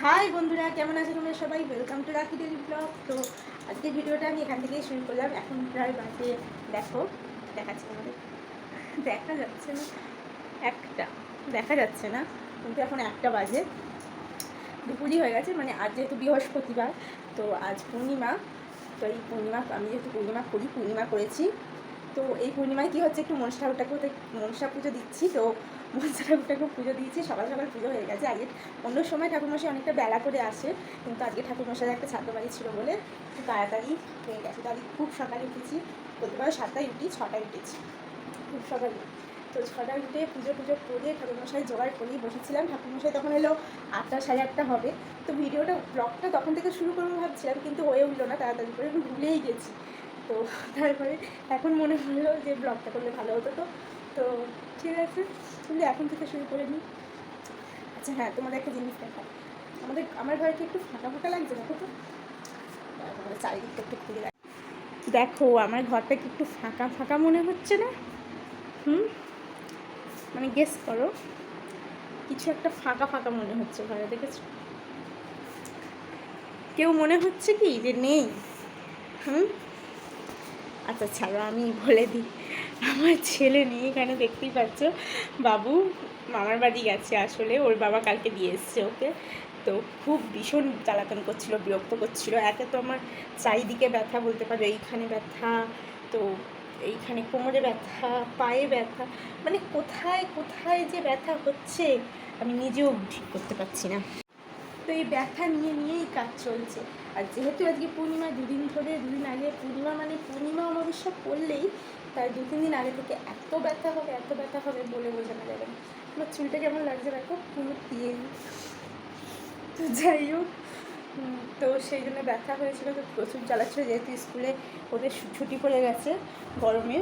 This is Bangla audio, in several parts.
হাই বন্ধুরা, কেমন আছো তোমরা সবাই? ওয়েলকাম টু রাখি ডেলি ব্লগ। তো আজকে ভিডিওটা আমি এখান থেকেই শুরু করলাম। এখন প্রায় বাজে, দেখো দেখাচ্ছি তোমাদের, দেখা যাচ্ছে না, একটা দেখা যাচ্ছে না, কিন্তু এখন একটা বাজে, দুপুরই হয়ে গেছে। মানে আজ যেহেতু বৃহস্পতিবার, তো আজ পূর্ণিমা। তো এই পূর্ণিমা আমি যেহেতু পূর্ণিমা করেছি, তো এই পূর্ণিমায় কী হচ্ছে, একটু মনসা ঠাকুরটাকে মনসা পুজো দিচ্ছি। তো মনসা ঠাকুরটাকে পুজো দিয়েছি, সকাল সকাল পুজো হয়ে গেছে। আগে অন্য সময় ঠাকুরমশাই অনেকটা বেলা করে আসে, কিন্তু আজকে ঠাকুরমশাই একটা ছাত্র বাড়ি ছিল বলে একটু তাড়াতাড়ি হয়ে গেছে। তো আজকে খুব সকালে উঠেছি, বলতে পারো 7টায় উঠি, 6টায় উঠেছি, খুব সকালে। তো 6টায় উঠে পুজো করে ঠাকুরমশাই জোগাড় করেই বসেছিলাম। ঠাকুরমশাই তখন এলো 8টা, 8:30 হবে। তো ব্লগটা তখন থেকে শুরু করবো ভাবছিলাম, কিন্তু হয়ে উঠলো না, তাড়াতাড়ি করে আমি ভুলেই গেছি। তো তারপরে এখন মনে হলো যে ব্লগটা করলে ভালো হতো। তো ঠিক আছে, কিন্তু এখন থেকে শুরু করে নিই। আচ্ছা হ্যাঁ, তোমাদের একটা জিনিস দেখা, আমার ঘরকে একটু ফাঁকা ফাঁকা লাগছে, দেখো তো, তোমাদের চারিদিকটা একটু ঘুরে দেখো, আমার ঘরটা কি একটু ফাঁকা ফাঁকা মনে হচ্ছে না? মানে গেস করো, কিছু একটা ফাঁকা ফাঁকা মনে হচ্ছে ঘরে, দেখেছো? কেউ মনে হচ্ছে কি যে নেই? আচ্ছা ছাড়ো, আমি বলে দিই, আমার ছেলে নেই এখানে, দেখতেই পাচ্ছ। বাবু মামার বাড়ি গেছে, আসলে ওর বাবা কালকে দিয়ে এসছে ওকে। তো খুব ভীষণ জ্বালাতন করছিল, বিরক্ত করছিল। একে তো আমার চারিদিকে ব্যথা, বলতে পারো এইখানে ব্যথা, তো এইখানে কোমরে ব্যথা, পায়ে ব্যথা, মানে কোথায় কোথায় যে ব্যথা হচ্ছে আমি নিজেও ঠিক করতে পারছি না। তো এই ব্যথা নিয়েই কাজ চলছে। আর যেহেতু আজকে পূর্ণিমা, দুদিন আগে পূর্ণিমা, মানে পূর্ণিমা অমাবস্যা পড়লেই তার 2-3 দিন আগে থেকে এত ব্যথা হবে বলে বোঝানো যাবে না। আমার চুলটা কেমন লাগছে দেখো, পুরো তেল। তো যাই হোক, তো সেই জন্য ব্যথা হয়েছিল, তো প্রচুর জ্বালাচ্ছিল। যেহেতু স্কুলে ওদের ছুটি পড়ে গেছে গরমে,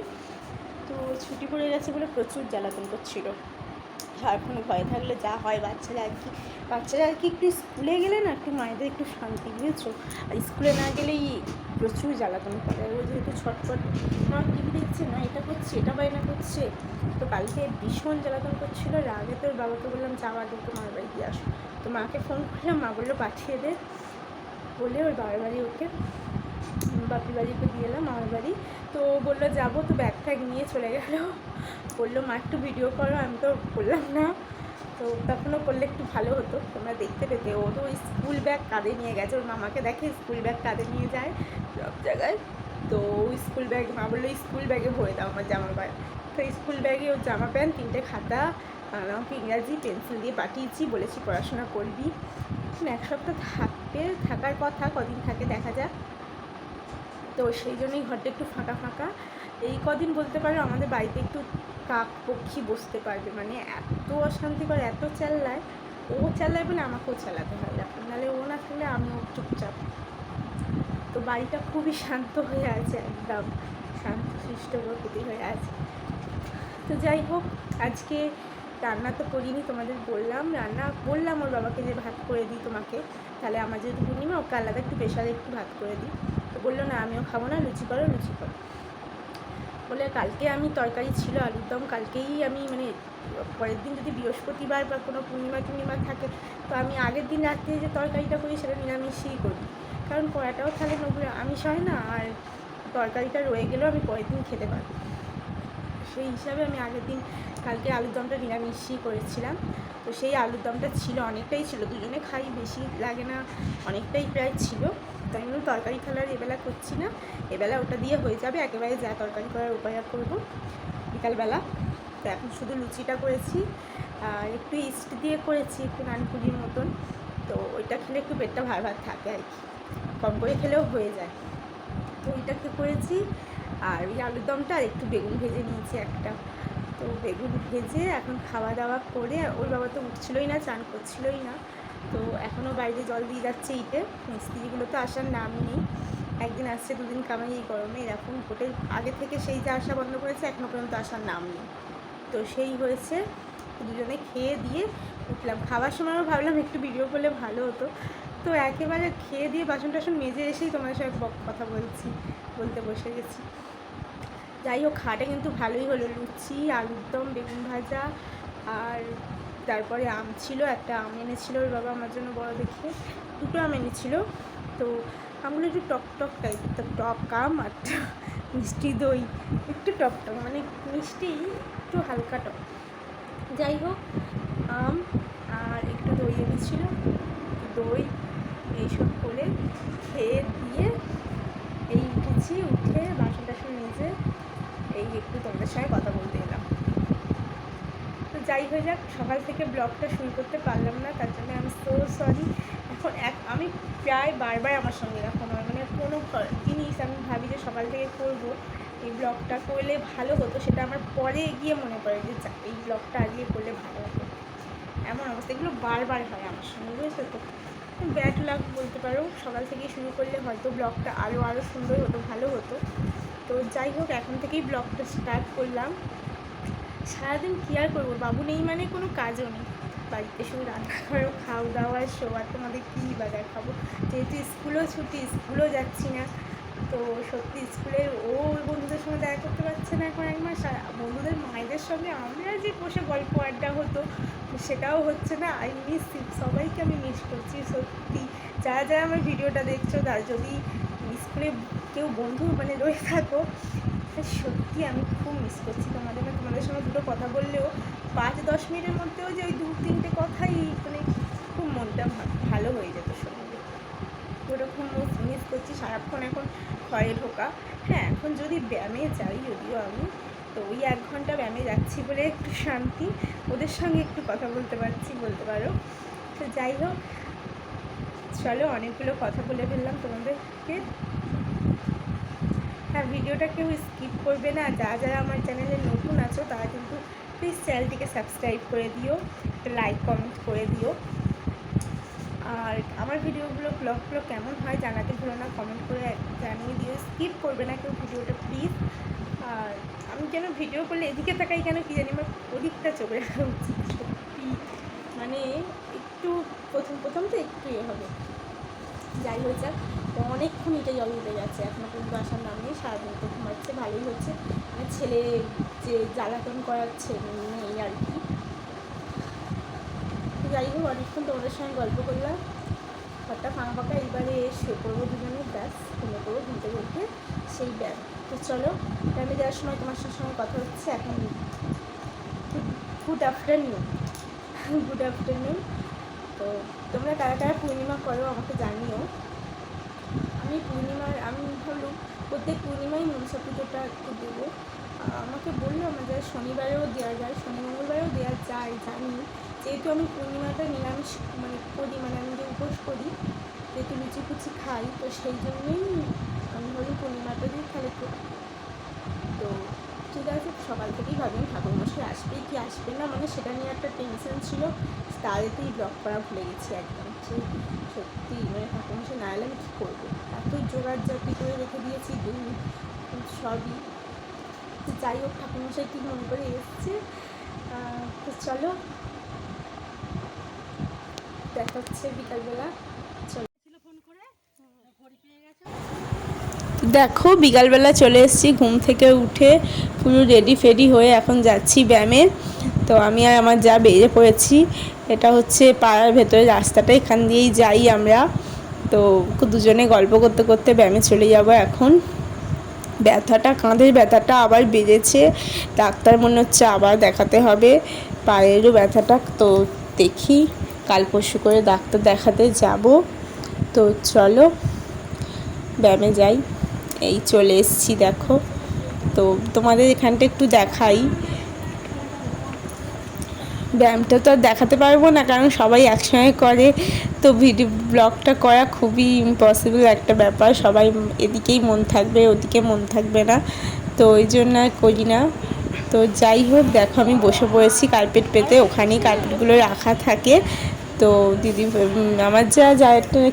তো ছুটি পড়ে গেছে বলে প্রচুর জ্বালাতন করছিল। সারাক্ষণ ভয় থাকলে যা হয়, বাচ্চারা আর কি একটু স্কুলে গেলে না একটু মায়েদের একটু শান্তি, বুঝেছো? আর স্কুলে না গেলেই প্রচুর জ্বালাতন করে। ও যেহেতু ছটফট, মা টিভি দেখছে, না এটা করছে, এটা বায়না করছে, তো কালকে ভীষণ জ্বালাতন করছিল। রাগে তোর বাবাকে বললাম যাওয়ার একটু মামার বাড়ি দিয়ে আসো। তো মাকে ফোন করলাম, মা বললো পাঠিয়ে দে, বলে ওর বাবার বাড়ি ওকে বাপির বাড়িতে দিয়ে এলাম, মামার বাড়ি। তো বললো যাবো, তো ব্যাগ ট্যাগ নিয়ে চলে গেল। বললো মা একটু ভিডিও করো, আমি তো করলাম না। তো তখনও করলে একটু ভালো হতো, তোমরা দেখতে পেতে। ও তো স্কুল ব্যাগ কাঁধে নিয়ে গেছে, ওর মামাকে দেখে স্কুল ব্যাগ কাঁধে নিয়ে যায় সব জায়গায়। তো স্কুল ব্যাগ, মা বললো স্কুল ব্যাগে ভরে দাও আমার জামা প্যান্ট। তো স্কুল ব্যাগে ওর জামা প্যান্ট, 3টে খাতা, আমাকে ইংরাজি পেন্সিল দিয়ে পাঠিয়েছি, বলেছি পড়াশোনা করবি। 1 সপ্তাহ থাকার কথা, কদিন থাকে দেখা যাক। তো সেই জন্যই ঘরটা একটু ফাঁকা ফাঁকা। এই কদিন বলতে পারো আমাদের বাড়িতে একটু কাক পক্ষী বসতে পারবে, মানে এত অশান্তি করে, এত চেল্লায়। ও চেল্লায় বলে আমাকেও চালাতে হয়, এখন নাহলে ও না থাকলে আমিও চুপচাপ। তো বাড়িটা খুবই শান্ত হয়ে আছে, একদম শান্তশিষ্ট প্রকৃতি হয়ে আছে। তো যাই হোক, আজকে রান্না তো করিনি, তোমাদের বললাম ওর বাবাকে যে ভাত করে দিই তোমাকে, তাহলে আমার যেহেতু পূর্ণিমা, ওকে আলাদা একটু প্রেশারে একটু ভাত করে দিই। তো বললো না আমিও খাবো না, লুচি করো বলে। কালকে আমি তরকারি ছিল আলুর দম, কালকেই আমি মানে পরের দিন যদি বৃহস্পতিবার বা কোনো পূর্ণিমা থাকে, তো আমি আগের দিন রাত্রে যে তরকারিটা করি সেটা নিরামিষই করি, কারণ কড়াটাও তাহলে নোংরা, আমিষ হয় না, আর তরকারিটা রয়ে গেলেও আমি পরের দিন খেতে পারবো। সেই হিসাবে আমি আগের দিন কালকে আলুর দমটা নিরামিষই করেছিলাম। তো সেই আলুর দমটা ছিল, অনেকটাই ছিল, দুজনে খাই, বেশি লাগে না, অনেকটাই প্রায় ছিল। তাই জন্য তরকারি খেলার এবেলা করছি না, এবেলা ওটা দিয়ে হয়ে যাবে, একেবারে যা তরকারি করার উপায় করবো বিকালবেলা। তো এখন শুধু লুচিটা করেছি, আর একটু ইস্ট দিয়ে করেছি, একটু নানপুরির মতন। তো ওইটা খেলে একটু পেটটা ভার থাকে আর কি, কম করে খেলেও হয়ে যায়। তো ওইটাকে করেছি, আর ওই আলুর দমটা আর একটু বেগুন ভেজে নিয়েছি একটা। তো বেগুন ভেজে এখন খাওয়া দাওয়া করে, ওর বাবা তো উঠছিলই না, চান করছিলই না। তো এখনও বাইরে জল দিয়ে যাচ্ছে ইটে, মিস্ত্রিগুলো তো আসার নাম নেই, একদিন আসছে 2 দিন কামাই, এই গরমে এরকম হোটেল আগে থেকে সেই যে আসা বন্ধ করেছে, এখনও পর্যন্ত আসার নাম নেই। তো সেই হয়েছে, দুজনে খেয়ে দিয়ে উঠলাম। খাওয়ার সময়ও ভাবলাম একটু ভিডিও করলে ভালো হতো, তো একেবারে খেয়ে দিয়ে বাসন টাসন মেজে এসেই তোমার সঙ্গে কথা বলতে বসে গেছি। যাই হোক, খাওয়াটা কিন্তু ভালোই হলো, লুচি, আলুর দম, বেগুন ভাজা, আর তারপরে আম ছিল, একটা আম এনেছিল ওর বাবা আমার জন্য বড় দেখে, দুটো আম এনেছিল। তো আমগুলো একটু টক টক টাইপের, তো টক আম আর মিষ্টি দই, একটু টক টক মানে মিষ্টি একটু হালকা টক। যাই হোক, আম আর একটু দই এনেছিল, দই এইসব করে খেয়ে দিয়ে এই উঠেছি, উঠে বাসন টাসন মেজে এই একটু তোমাদের সঙ্গে কথা বলতে এলাম। তো যাই হয়ে যাক, সকাল থেকে ব্লগটা শুরু করতে পারলাম না, তার জন্য আমি সো সরি। এখন আমি প্রায় বারবার আমার সঙ্গে এরকম হয়, মানে কোনো জিনিস আমি ভাবি যে সকাল থেকে করব, এই ব্লগটা করলে ভালো হতো, সেটা আমার পরে গিয়ে মনে পড়ে যে এই ব্লগটা আজকে করলে ভালো হতো। এমন অবস্থা, এগুলো বারবার হয় আমার সঙ্গে, বুঝেছো তো। ব্যাড লাক বলতে পারো, সকাল থেকেই শুরু করলে হয়তো ব্লগটা আরও সুন্দর হতো, ভালো হতো। তো যাই হোক, এখন থেকেই ব্লগটা স্টার্ট করলাম। সারাদিন কী আর করবো, বাবু নেই মানে কোনো কাজও নেই, বাড়িতে শুধু রান্না করো, খাও দাওয়া, শো, আর তোমাদের কী বা দেখাবো। যেহেতু স্কুলও ছুটি, স্কুলও যাচ্ছি না, তো সত্যি স্কুলে ও বন্ধুদের সঙ্গে দেখা করতে পারছে না এখন 1 মাস, আর বন্ধুদের মায়েদের সঙ্গে আমরা যে বসে গল্প আড্ডা হতো সেটাও হচ্ছে না। আই মিস সবাইকে আমি মিস করছি সত্যি। যারা যারা আমার ভিডিওটা দেখছো, তার যদি স্কুলে কেউ বন্ধু মানে রয়ে থাকো, সত্যি আমি খুব মিস করছি তোমাদের। তোমাদের সঙ্গে দুটো কথা বললেও 5-10 মিনিটের মধ্যেও যে ওই 2-3টে কথাই মানে খুব মনটা ভালো হয়ে যেত সঙ্গে, ওরকম মিস করছি সারাক্ষণ এখন ঘরে ঢোকা। হ্যাঁ, এখন যদি ব্যায়ামে যাই, যদিও আমি তো ওই 1 ঘন্টা ব্যায়ামে যাচ্ছি বলে একটু শান্তি, ওদের সঙ্গে একটু কথা বলতে পারছি বলতে পারো। তো যাই হোক, চলো, অনেকগুলো কথা বলে ফেললাম তোমাদেরকে। হ্যাঁ, ভিডিওটা কেউ স্কিপ করবে না, যারা যারা আমার চ্যানেলে নতুন আছো তারা কিন্তু প্লিজ চ্যানেলটিকে সাবস্ক্রাইব করে দিও, লাইক কমেন্ট করে দিও। আর আমার ভিডিওগুলো ব্লগগুলো কেমন হয় জানাতে ভুলো না, কমেন্ট করে জানিয়ে দিও, স্কিপ করবে না কেউ ভিডিওটা প্লিজ। আর আমি যেন ভিডিও করলে এদিকে তাকাই কেন কি জানি, আমার ওদিকটা চোখে রাখা উচিত সত্যি, মানে একটু প্রথম তো একটু হবে। যাই হয়ে যাক, অনেকক্ষণ এটা জল দিতে যাচ্ছে, এখনও পর্যন্ত আসার নাম নেই, সারাদিন তো ঘুমাচ্ছে, ভালোই হচ্ছে, মানে ছেলে যে জ্বালাতন করাচ্ছে নেই আর কি। যাই হোক, অনেকক্ষণ তোমাদের সঙ্গে গল্প করলাম, ঘরটা ফাঁকা ফাঁকা, এইবারে শুয়ে পড়বো দুজনে, ব্যাস ঘুমিয়ে পড়বো, ঘুমতে ঘুরতে সেই ব্যায়াম। তো চলো, ব্যায়ামে যাওয়ার সময় তোমার সঙ্গে কথা হচ্ছে। এখন গুড আফটারনুন। Good afternoon. তো তোমরা কারা কারা পূর্ণিমা করো আমাকে জানিও। আমি ভাবলাম প্রত্যেক পূর্ণিমায় মনসা পুজোটা একটু দেবো। আমাকে বললো আমাদের শনিবারেও দেওয়া যায়, শনি মঙ্গলবারেও দেওয়া যায় জানি, যেহেতু আমি পূর্ণিমাটা নিরামিষ মানে করি, মানে আমি যে উপোস করি, যেহেতু লুচি ফুচি খাই, তো সেই জন্যই আমি ভাবি পূর্ণিমাটা দিই তাহলে। তো ঠিক আছে, সকাল থেকেই ভাবলাম ঠাকুরমশাই আসবে কি আসবে না, মানে সেটা নিয়ে একটা টেনশন ছিল, তাদেরকেই ব্লগ করা ভুলে গেছি একদম। সত্যি মানে ঠাকুরমশাই না এলে আমি কী করবো, এত জোগাড় জাতি করে রেখে দিয়েছি, দুধ সবই। যাই হোক, ঠাকুরমশাই ঠিক মনে করে এসছে। তো চলো, দেখা হচ্ছে বিকালবেলা। দেখো, বিকালবেলা চলে এসেছি, ঘুম থেকে উঠে পুরো রেডি ফেডি হয়ে এখন যাচ্ছি ব্যায়ামে। তো আমি আর আমার যা বেরিয়ে পড়েছি, এটা হচ্ছে পাড়ার ভেতরে রাস্তাটা, এখান দিয়েই যাই আমরা। তো দুজনে গল্প করতে করতে ব্যায়ামে চলে যাব এখন। কাঁধের ব্যথাটা আবার বেড়েছে, ডাক্তার মনে হচ্ছে আবার দেখাতে হবে, পায়েরও ব্যথাটা। তো দেখি কাল পরশু করে ডাক্তার দেখাতে যাব। তো চলো ব্যায়ামে যাই। এই চলে এসেছি, দেখো। তো তোমাদের এখানটা একটু দেখাই, ব্যায়ামটা তো আর দেখাতে পারবো না কারণ সবাই একসঙ্গে করে, তো ব্লগটা করা খুবই ইম্পসিবল একটা ব্যাপার, সবাই এদিকেই মন থাকবে, ওদিকে মন থাকবে না, তো ওই জন্য আর করি না। তো যাই হোক, দেখো আমি বসে পড়েছি কার্পেট পেতে, ওখানেই কার্পেটগুলো রাখা থাকে। তো দিদি আমার যা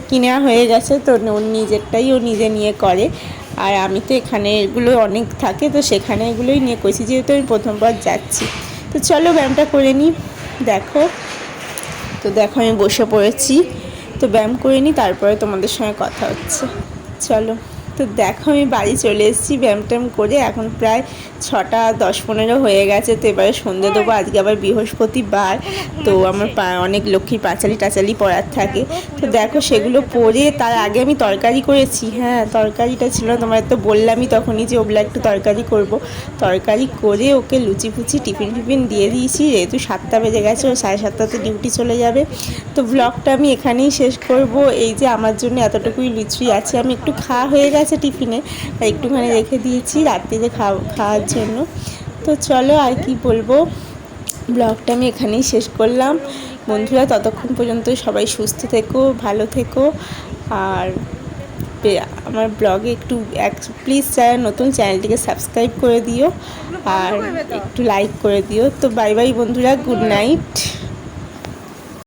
কিনা হয়ে গেছে, তো ওর নিজেরটাই ও নিজে নিয়ে করে, আর আমি তো এখানে এগুলো অনেক থাকে, তো সেখানে এগুলোই নিয়ে করছি, যেহেতু আমি প্রথমবার যাচ্ছি। তো চলো ব্যায়ামটা করে নিই। দেখো, তো দেখো আমি বসে পড়েছি, তো ব্যায়াম করে নিই, তারপরে তোমাদের সঙ্গে কথা হচ্ছে। চলো। তো দেখো আমি বাড়ি চলে এসেছি ব্যায়াম ট্যাম করে, এখন প্রায় 6টা 10-15 হয়ে গেছে। তো এবারে সন্ধে দেবো, আজকে আবার বৃহস্পতিবার, তো আমার অনেক লক্ষ্মীর পাঁচালি টাচালি পড়ার থাকে। তো দেখো সেগুলো পরে তার আগে আমি তরকারি করেছি। হ্যাঁ, তরকারিটা ছিল তোমার তো বললামই তখনই যে ওগুলো একটু তরকারি করব। তরকারি করে ওকে লুচি ফুচি টিফিন ফিফিন দিয়ে দিয়েছি, যেহেতু 7টা বেজে গেছে, ও 7:30তে ডিউটি চলে যাবে। তো ব্লগটা আমি এখানেই শেষ করব। এই যে আমার জন্য এতটুকুই লুচি আছে, আমি একটু খাওয়া হয়ে গেছে টিফিনে, তাই একটুখানি রেখে দিয়েছি রাত্রিতে খাওয়ার জন্য। তো চলো আর কি বলবো, ব্লগটা আমি এখানেই শেষ করলাম। বন্ধুরা ততক্ষণ পর্যন্ত সবাই সুস্থ থেকো, ভালো থেকো, আর আমার ব্লগে একটু প্লিজ নতুন চ্যানেলটিকে সাবস্ক্রাইব করে দিও আর একটু লাইক করে দিও। তো বাই বাই বন্ধুরা, গুড নাইট।